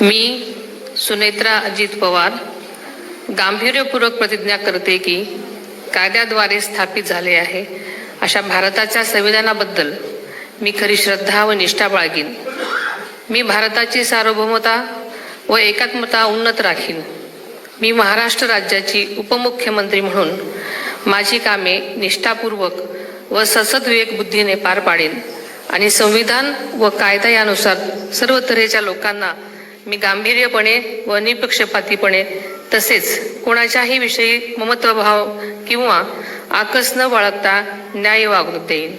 मी सुनेत्रा अजित पवार गांभीर्यपूर्वक प्रतिज्ञा करते की कायद्याद्वारे स्थापित झाले आहे अशा भारताच्या संविधानाबद्दल मी खरी श्रद्धा व निष्ठा बाळगीन. मी भारताची सार्वभौमता व एकात्मता उन्नत राखीन. मी महाराष्ट्र राज्याची उपमुख्यमंत्री म्हणून माझी कामे निष्ठापूर्वक व ससद्विवेक बुद्धीने पार पाडेन आणि संविधान व कायदा यानुसार सर्व तऱ्हेच्या लोकांना मी गांभीर्यपणे व निपक्षपातीपणे तसेच कोणाच्याही विषयी ममत्वभाव किंवा आकस न बाळगता न्याय वागणूक देईन.